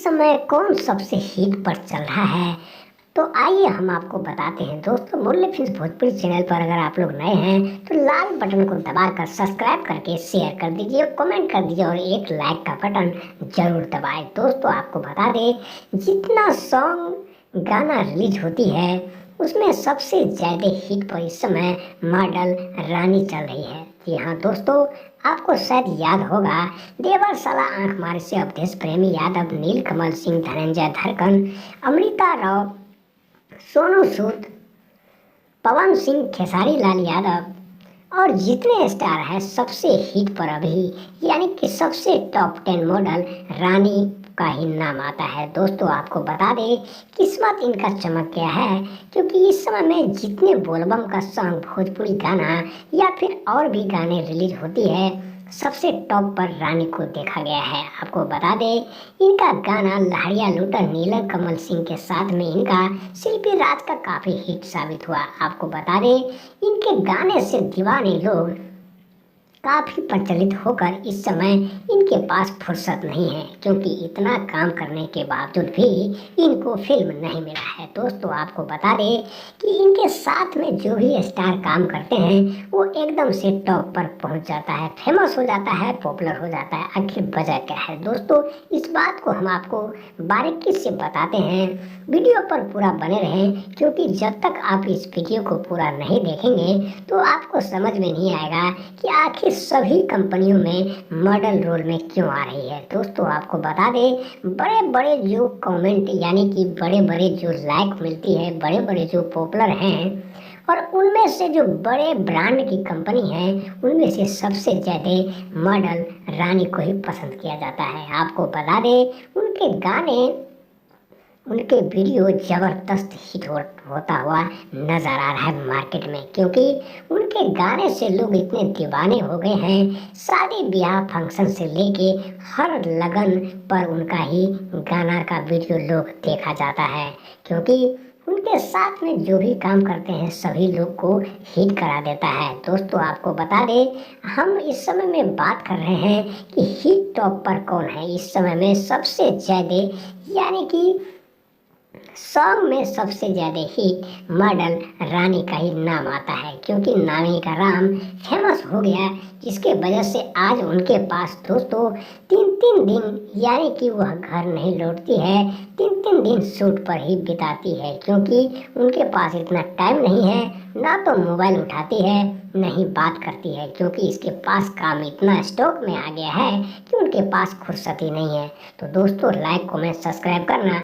समय कौन सबसे हिट पर चल रहा है, तो आइए हम आपको बताते हैं। दोस्तों, मुरली फिल्म्स भोजपुरी चैनल पर अगर आप लोग नए हैं तो लाल बटन को दबाकर सब्सक्राइब करके शेयर कर दीजिए, कमेंट कर दीजिए और एक लाइक का बटन जरूर दबाएं। दोस्तों, आपको बता दें, जितना सॉन्ग गाना रिलीज होती है उसमें सबसे ज़्यादा हिट पर इस समय मॉडल रानी चल रही है। जी हाँ दोस्तों, आपको शायद याद होगा, देवर साला आंख मारे से अवधेश प्रेमी यादव, नीलकमल सिंह, धनंजय धड़कन, अमृता राव, सोनू सूद, पवन सिंह, खेसारी लाल यादव और जितने स्टार हैं सबसे हिट पर अभी यानी कि सबसे टॉप 10 मॉडल रानी का ही नाम आता है। दोस्तों, आपको बता दें, किस्मत इनका चमक गया है, क्योंकि इस समय में जितने बोलबम का सॉन्ग, भोजपुरी गाना या फिर और भी गाने रिलीज होती है, सबसे टॉप पर रानी को देखा गया है। आपको बता दें, इनका गाना लहरिया लूटर नीलम कमल सिंह के साथ में इनका शिल्पी राज का काफ़ी हिट साबित हुआ। आपको बता दें, इनके गाने से दीवाने लोग काफ़ी प्रचलित होकर इस समय इनके पास फुर्सत नहीं है, क्योंकि इतना काम करने के बावजूद भी इनको फिल्म नहीं मिला है। दोस्तों, आपको बता दें कि इनके साथ में जो भी स्टार काम करते हैं वो एकदम से टॉप पर पहुंच जाता है, फेमस हो जाता है, पॉपुलर हो जाता है। आखिर वजह क्या है दोस्तों, इस बात को हम आपको बारीकी से बताते हैं। वीडियो पर पूरा बने रहें, क्योंकि जब तक आप इस वीडियो को पूरा नहीं देखेंगे तो आपको समझ में नहीं आएगा कि आखिर सभी कंपनियों में मॉडल रोल में क्यों आ रही है। दोस्तों, आपको बता दें, बड़े बड़े जो कमेंट यानी कि बड़े बड़े जो लाइक मिलती है, बड़े बड़े जो पॉपुलर हैं और उनमें से जो बड़े ब्रांड की कंपनी है, उनमें से सबसे ज़्यादा मॉडल रानी को ही पसंद किया जाता है। आपको बता दें, उनके गाने, उनके वीडियो ज़बरदस्त हिट होता हुआ नज़र आ रहा है मार्केट में, क्योंकि उनके गाने से लोग इतने दीवाने हो गए हैं। शादी ब्याह फंक्शन से लेके हर लगन पर उनका ही गाना का वीडियो लोग देखा जाता है, क्योंकि उनके साथ में जो भी काम करते हैं सभी लोग को हिट करा देता है। दोस्तों, आपको बता दें, हम इस समय में बात कर रहे हैं कि हिट टॉप पर कौन है। इस समय में सबसे ज़्यादा यानी कि सॉन्ग में सबसे ज़्यादा हिट मॉडल रानी का ही नाम आता है, क्योंकि नानी का राम फेमस हो गया, जिसके वजह से आज उनके पास दोस्तों 3-3 दिन यानी कि वह घर नहीं लौटती है, 3-3 दिन शूट पर ही बिताती है, क्योंकि उनके पास इतना टाइम नहीं है, ना तो मोबाइल उठाती है नहीं बात करती है, क्योंकि इसके पास काम इतना स्टॉक में आ गया है कि उनके पास फुर्सत ही नहीं है। तो दोस्तों, लाइक कमेंट सब्सक्राइब करना